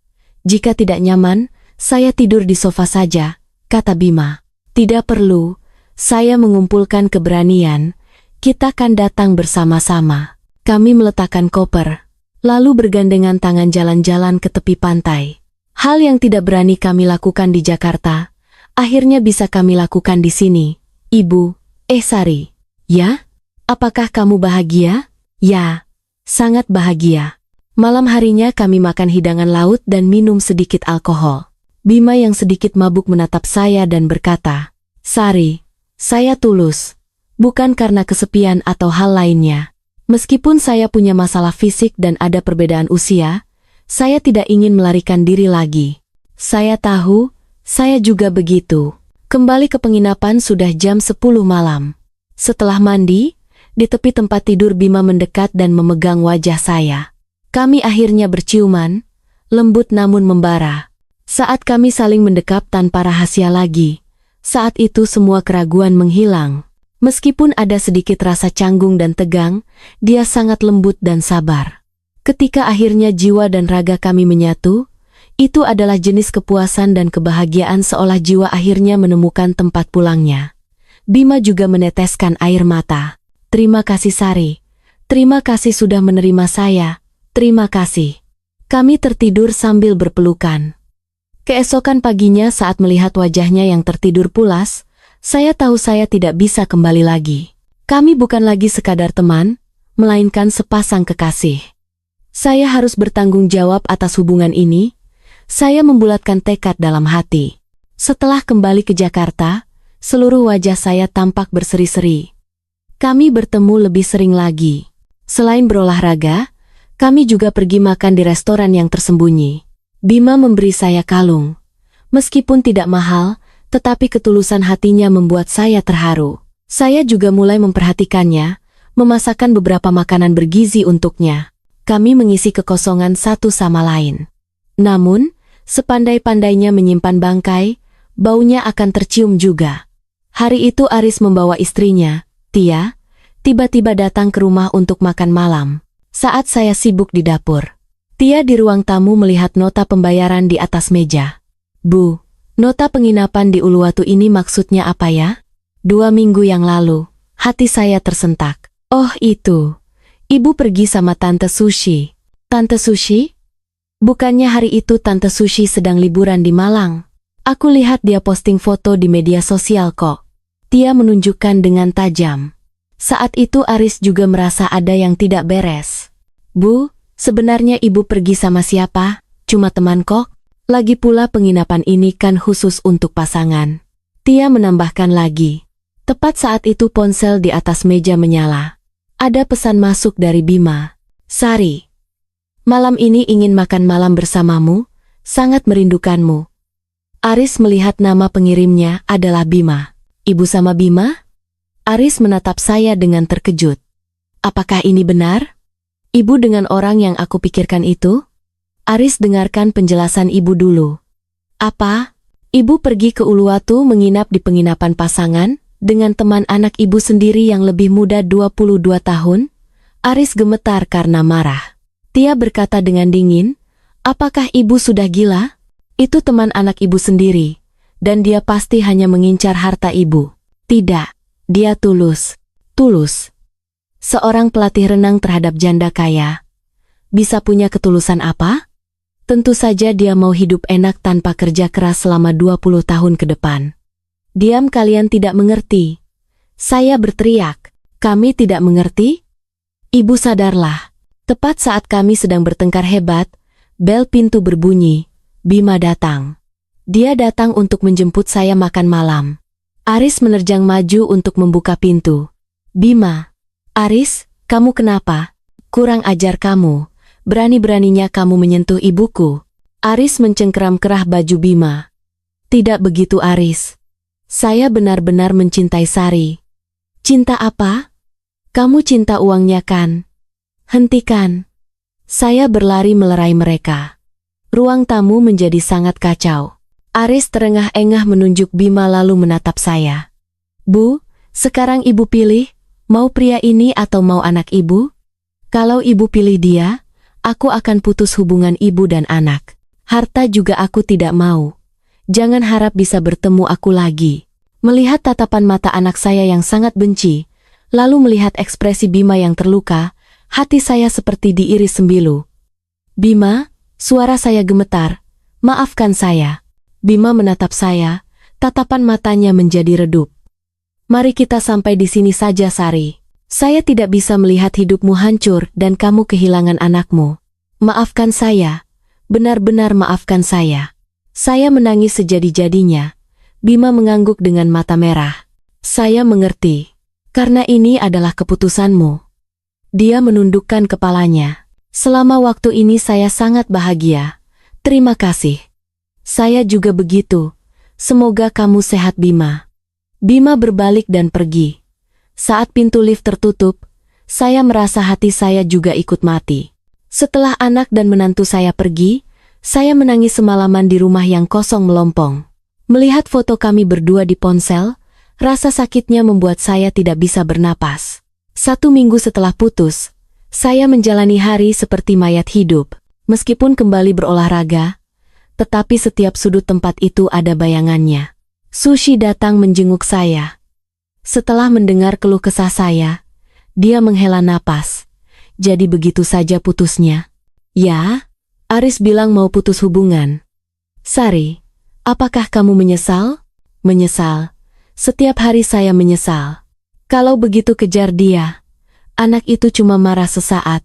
Jika tidak nyaman, saya tidur di sofa saja, kata Bima. Tidak perlu, saya mengumpulkan keberanian, kita kan datang bersama-sama. Kami meletakkan koper, lalu bergandengan tangan jalan-jalan ke tepi pantai. Hal yang tidak berani kami lakukan di Jakarta, akhirnya bisa kami lakukan di sini. Ibu, Sari. Ya? Apakah kamu bahagia? Ya, sangat bahagia. Malam harinya kami makan hidangan laut dan minum sedikit alkohol. Bima yang sedikit mabuk menatap saya dan berkata, Sari, saya tulus, bukan karena kesepian atau hal lainnya. Meskipun saya punya masalah fisik dan ada perbedaan usia, saya tidak ingin melarikan diri lagi. Saya tahu, saya juga begitu. Kembali ke penginapan sudah jam 10 malam. Setelah mandi, di tepi tempat tidur Bima mendekat dan memegang wajah saya. Kami akhirnya berciuman, lembut namun membara. Saat kami saling mendekap tanpa rahasia lagi, saat itu semua keraguan menghilang. Meskipun ada sedikit rasa canggung dan tegang, dia sangat lembut dan sabar. Ketika akhirnya jiwa dan raga kami menyatu, itu adalah jenis kepuasan dan kebahagiaan seolah jiwa akhirnya menemukan tempat pulangnya. Bima juga meneteskan air mata. Terima kasih Sari. Terima kasih sudah menerima saya. Terima kasih. Kami tertidur sambil berpelukan. Keesokan paginya saat melihat wajahnya yang tertidur pulas, saya tahu saya tidak bisa kembali lagi. Kami bukan lagi sekadar teman, melainkan sepasang kekasih. Saya harus bertanggung jawab atas hubungan ini. Saya membulatkan tekad dalam hati. Setelah kembali ke Jakarta, seluruh wajah saya tampak berseri-seri. Kami bertemu lebih sering lagi. Selain berolahraga, kami juga pergi makan di restoran yang tersembunyi. Bima memberi saya kalung. Meskipun tidak mahal, tetapi ketulusan hatinya membuat saya terharu. Saya juga mulai memperhatikannya, memasakkan beberapa makanan bergizi untuknya. Kami mengisi kekosongan satu sama lain. Namun, sepandai-pandainya menyimpan bangkai, baunya akan tercium juga. Hari itu Aris membawa istrinya, Tia, tiba-tiba datang ke rumah untuk makan malam. Saat saya sibuk di dapur, Tia di ruang tamu melihat nota pembayaran di atas meja. Bu, nota penginapan di Uluwatu ini maksudnya apa ya? 2 minggu yang lalu, hati saya tersentak. Oh itu, ibu pergi sama Tante Sushi. Tante Sushi? Bukannya hari itu Tante Sushi sedang liburan di Malang? Aku lihat dia posting foto di media sosial kok. Tia menunjukkan dengan tajam. Saat itu Aris juga merasa ada yang tidak beres. Bu, sebenarnya ibu pergi sama siapa? Cuma teman kok? Lagi pula penginapan ini kan khusus untuk pasangan. Tia menambahkan lagi. Tepat saat itu ponsel di atas meja menyala. Ada pesan masuk dari Bima. Sari, malam ini ingin makan malam bersamamu, sangat merindukanmu. Aris melihat nama pengirimnya adalah Bima. Ibu sama Bima? Aris menatap saya dengan terkejut. Apakah ini benar? Ibu dengan orang yang aku pikirkan itu? Aris dengarkan penjelasan ibu dulu. Apa? Ibu pergi ke Uluwatu menginap di penginapan pasangan dengan teman anak ibu sendiri yang lebih muda 22 tahun? Aris gemetar karena marah. Tia berkata dengan dingin, apakah ibu sudah gila? Itu teman anak ibu sendiri, dan dia pasti hanya mengincar harta ibu. Tidak, dia tulus. Tulus. Seorang pelatih renang terhadap janda kaya. Bisa punya ketulusan apa? Tentu saja dia mau hidup enak tanpa kerja keras selama 20 tahun ke depan. Diam, kalian tidak mengerti. Saya berteriak, kami tidak mengerti? Ibu sadarlah. Tepat saat kami sedang bertengkar hebat, bel pintu berbunyi. Bima datang. Dia datang untuk menjemput saya makan malam. Aris menerjang maju untuk membuka pintu. Bima. Aris, kamu kenapa? Kurang ajar kamu. Berani-beraninya kamu menyentuh ibuku. Aris mencengkeram kerah baju Bima. Tidak begitu Aris. Saya benar-benar mencintai Sari. Cinta apa? Kamu cinta uangnya kan? Hentikan. Saya berlari melerai mereka. Ruang tamu menjadi sangat kacau. Aris terengah-engah menunjuk Bima lalu menatap saya. Bu, sekarang ibu pilih, mau pria ini atau mau anak ibu? Kalau ibu pilih dia, aku akan putus hubungan ibu dan anak. Harta juga aku tidak mau. Jangan harap bisa bertemu aku lagi. Melihat tatapan mata anak saya yang sangat benci, lalu melihat ekspresi Bima yang terluka, hati saya seperti diiris sembilu. Bima, suara saya gemetar. Maafkan saya. Bima menatap saya, tatapan matanya menjadi redup. Mari kita sampai di sini saja Sari. Saya tidak bisa melihat hidupmu hancur dan kamu kehilangan anakmu. Maafkan saya. Benar-benar maafkan saya. Saya menangis sejadi-jadinya. Bima mengangguk dengan mata merah. Saya mengerti. Karena ini adalah keputusanmu. Dia menundukkan kepalanya. Selama waktu ini saya sangat bahagia. Terima kasih. Saya juga begitu. Semoga kamu sehat Bima. Bima berbalik dan pergi. Saat pintu lift tertutup, saya merasa hati saya juga ikut mati. Setelah anak dan menantu saya pergi, saya menangis semalaman di rumah yang kosong melompong. Melihat foto kami berdua di ponsel, rasa sakitnya membuat saya tidak bisa bernapas. 1 minggu setelah putus, saya menjalani hari seperti mayat hidup. Meskipun kembali berolahraga, tetapi setiap sudut tempat itu ada bayangannya. Sushi datang menjenguk saya. Setelah mendengar keluh kesah saya, dia menghela napas. Jadi begitu saja putusnya. Ya, Aris bilang mau putus hubungan. Sari, apakah kamu menyesal? Menyesal. Setiap hari saya menyesal. Kalau begitu kejar dia. Anak itu cuma marah sesaat.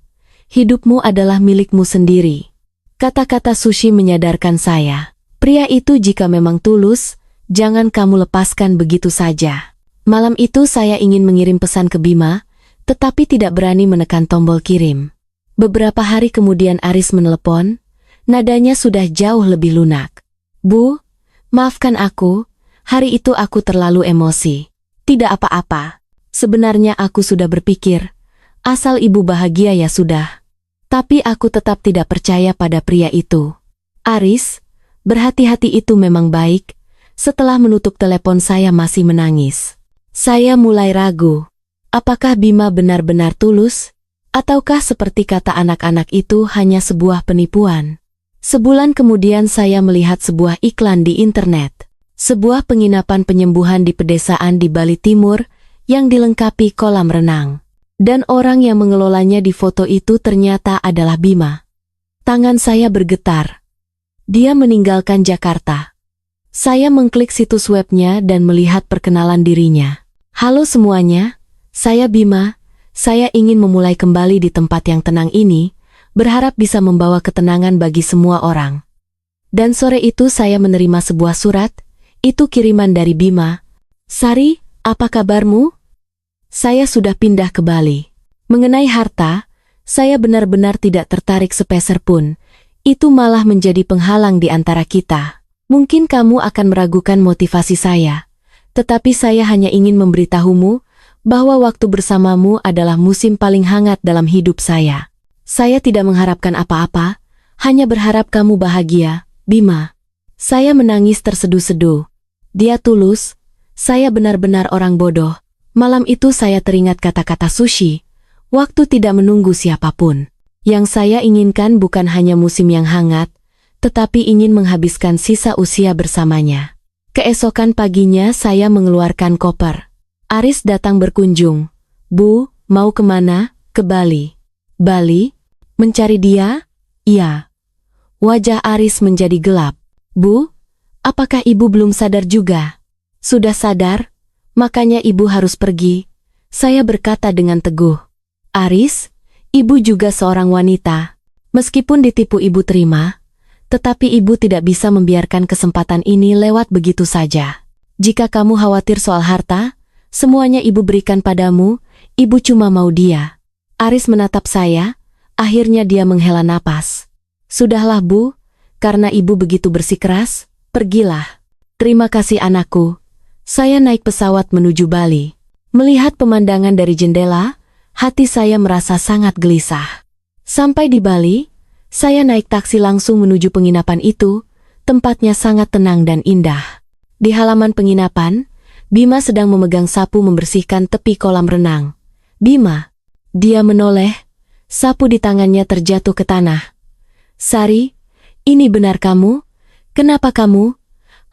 Hidupmu adalah milikmu sendiri. Kata-kata Sushi menyadarkan saya. Pria itu jika memang tulus, jangan kamu lepaskan begitu saja. Malam itu saya ingin mengirim pesan ke Bima, tetapi tidak berani menekan tombol kirim. Beberapa hari kemudian Aris menelepon, nadanya sudah jauh lebih lunak. Bu, maafkan aku, Hari itu aku terlalu emosi. Tidak apa-apa. Sebenarnya aku sudah berpikir, asal ibu bahagia ya sudah. Tapi aku tetap tidak percaya pada pria itu. Aris, berhati-hati itu memang baik. Setelah menutup telepon saya masih menangis. Saya mulai ragu. Apakah Bima benar-benar tulus? Ataukah seperti kata anak-anak itu hanya sebuah penipuan? Sebulan kemudian saya melihat sebuah iklan di internet. Sebuah penginapan penyembuhan di pedesaan di Bali Timur yang dilengkapi kolam renang. Dan orang yang mengelolanya di foto itu ternyata adalah Bima. Tangan saya bergetar. Dia meninggalkan Jakarta. Saya mengklik situs webnya dan melihat perkenalan dirinya. Halo semuanya, saya Bima. Saya ingin memulai kembali di tempat yang tenang ini, berharap bisa membawa ketenangan bagi semua orang. Dan sore itu saya menerima sebuah surat, itu kiriman dari Bima. Sari, apa kabarmu? Saya sudah pindah ke Bali. Mengenai harta, saya benar-benar tidak tertarik sepeser pun. Itu malah menjadi penghalang di antara kita. Mungkin kamu akan meragukan motivasi saya. Tetapi saya hanya ingin memberitahumu bahwa waktu bersamamu adalah musim paling hangat dalam hidup saya. Saya tidak mengharapkan apa-apa, hanya berharap kamu bahagia, Bima. Saya menangis terseduh-seduh. Dia tulus, saya benar-benar orang bodoh. Malam itu saya teringat kata-kata Sushi, waktu tidak menunggu siapapun. Yang saya inginkan bukan hanya musim yang hangat, tetapi ingin menghabiskan sisa usia bersamanya. Keesokan paginya saya mengeluarkan koper. Aris datang berkunjung. Bu, mau kemana? Ke Bali. Bali? Mencari dia? Iya. Wajah Aris menjadi gelap. Bu, apakah ibu belum sadar juga? Sudah sadar, makanya ibu harus pergi. Saya berkata dengan teguh. Aris, ibu juga seorang wanita. Meskipun ditipu ibu terima, tetapi ibu tidak bisa membiarkan kesempatan ini lewat begitu saja. Jika kamu khawatir soal harta, semuanya ibu berikan padamu, ibu cuma mau dia. Aris menatap saya, akhirnya dia menghela napas. Sudahlah Bu, karena ibu begitu bersikeras, pergilah. Terima kasih anakku. Saya naik pesawat menuju Bali. Melihat pemandangan dari jendela, hati saya merasa sangat gelisah. Sampai di Bali, saya naik taksi langsung menuju penginapan itu, tempatnya sangat tenang dan indah. Di halaman penginapan, Bima sedang memegang sapu membersihkan tepi kolam renang. Bima. Dia menoleh, sapu di tangannya terjatuh ke tanah. Sari, ini benar kamu? Kenapa kamu?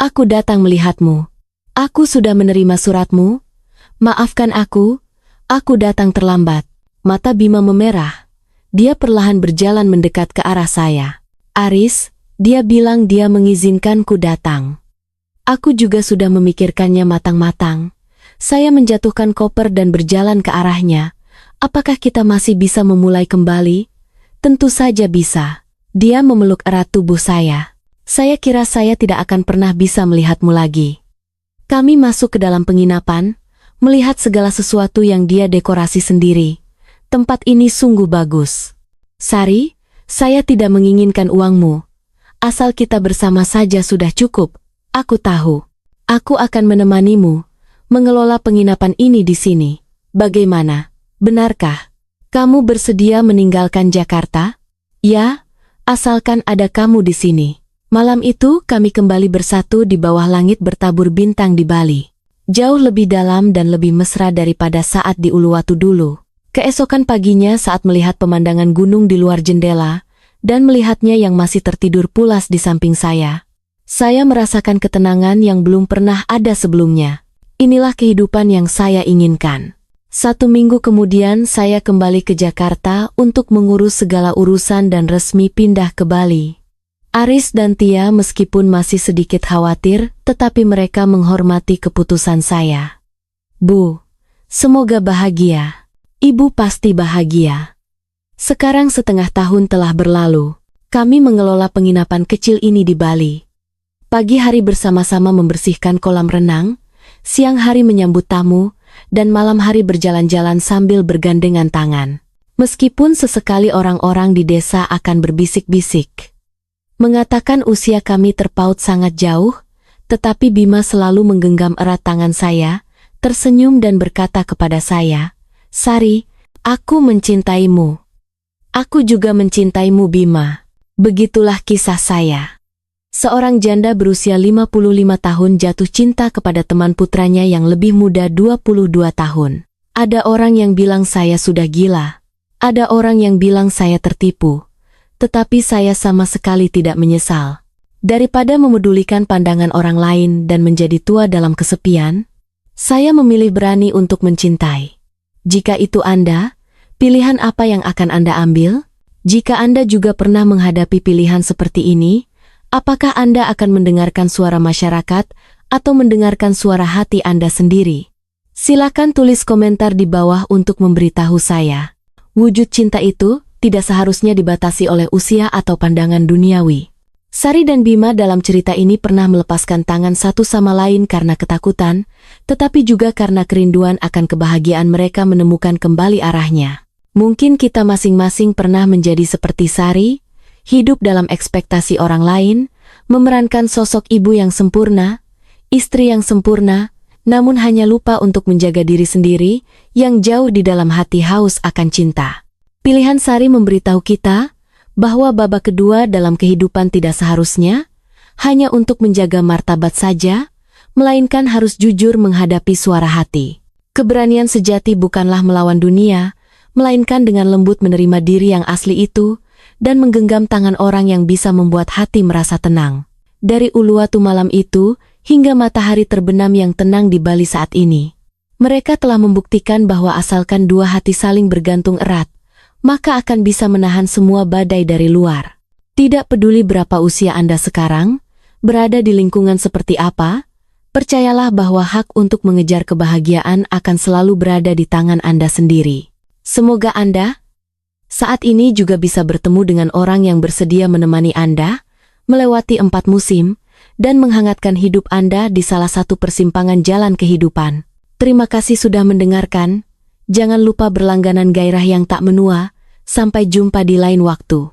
Aku datang melihatmu. Aku sudah menerima suratmu. Maafkan aku datang terlambat. Mata Bima memerah. Dia perlahan berjalan mendekat ke arah saya. Aris, dia bilang dia mengizinkanku datang. Aku juga sudah memikirkannya matang-matang. Saya menjatuhkan koper dan berjalan ke arahnya. Apakah kita masih bisa memulai kembali? Tentu saja bisa. Dia memeluk erat tubuh saya. Saya kira saya tidak akan pernah bisa melihatmu lagi. Kami masuk ke dalam penginapan, melihat segala sesuatu yang dia dekorasi sendiri. Tempat ini sungguh bagus. Sari, saya tidak menginginkan uangmu. Asal kita bersama saja sudah cukup. Aku tahu. Aku akan menemanimu mengelola penginapan ini di sini. Bagaimana? Benarkah? Kamu bersedia meninggalkan Jakarta? Ya, asalkan ada kamu di sini. Malam itu kami kembali bersatu di bawah langit bertabur bintang di Bali. Jauh lebih dalam dan lebih mesra daripada saat di Uluwatu dulu. Keesokan paginya saat melihat pemandangan gunung di luar jendela, dan melihatnya yang masih tertidur pulas di samping saya merasakan ketenangan yang belum pernah ada sebelumnya. Inilah kehidupan yang saya inginkan. 1 minggu kemudian saya kembali ke Jakarta untuk mengurus segala urusan dan resmi pindah ke Bali. Aris dan Tia meskipun masih sedikit khawatir, tetapi mereka menghormati keputusan saya. Bu, semoga bahagia. Ibu pasti bahagia. Sekarang setengah tahun telah berlalu. Kami mengelola penginapan kecil ini di Bali. Pagi hari bersama-sama membersihkan kolam renang, siang hari menyambut tamu, dan malam hari berjalan-jalan sambil bergandengan tangan. Meskipun sesekali orang-orang di desa akan berbisik-bisik, mengatakan usia kami terpaut sangat jauh, Tetapi Bima selalu menggenggam erat tangan saya, tersenyum dan berkata kepada saya, "Sari, aku mencintaimu." "Aku juga mencintaimu, Bima." Begitulah kisah saya. Seorang janda berusia 55 tahun jatuh cinta kepada teman putranya yang lebih muda 22 tahun. Ada orang yang bilang saya sudah gila. Ada orang yang bilang saya tertipu. Tetapi saya sama sekali tidak menyesal. Daripada memedulikan pandangan orang lain dan menjadi tua dalam kesepian, saya memilih berani untuk mencintai. Jika itu Anda, pilihan apa yang akan Anda ambil? Jika Anda juga pernah menghadapi pilihan seperti ini, apakah Anda akan mendengarkan suara masyarakat atau mendengarkan suara hati Anda sendiri? Silakan tulis komentar di bawah untuk memberitahu saya. Wujud cinta itu tidak seharusnya dibatasi oleh usia atau pandangan duniawi. Sari dan Bima dalam cerita ini pernah melepaskan tangan satu sama lain karena ketakutan, tetapi juga karena kerinduan akan kebahagiaan mereka menemukan kembali arahnya. Mungkin kita masing-masing pernah menjadi seperti Sari, hidup dalam ekspektasi orang lain, memerankan sosok ibu yang sempurna, istri yang sempurna, namun hanya lupa untuk menjaga diri sendiri yang jauh di dalam hati haus akan cinta. Pilihan Sari memberitahu kita bahwa babak kedua dalam kehidupan tidak seharusnya hanya untuk menjaga martabat saja, melainkan harus jujur menghadapi suara hati. Keberanian sejati bukanlah melawan dunia, melainkan dengan lembut menerima diri yang asli itu dan menggenggam tangan orang yang bisa membuat hati merasa tenang. Dari Uluwatu malam itu hingga matahari terbenam yang tenang di Bali saat ini, mereka telah membuktikan bahwa asalkan dua hati saling bergantung erat, maka akan bisa menahan semua badai dari luar. Tidak peduli berapa usia Anda sekarang, berada di lingkungan seperti apa, percayalah bahwa hak untuk mengejar kebahagiaan akan selalu berada di tangan Anda sendiri. Semoga Anda saat ini juga bisa bertemu dengan orang yang bersedia menemani Anda, melewati 4 musim, dan menghangatkan hidup Anda di salah satu persimpangan jalan kehidupan. Terima kasih sudah mendengarkan. Jangan lupa berlangganan gairah yang tak menua. Sampai jumpa di lain waktu.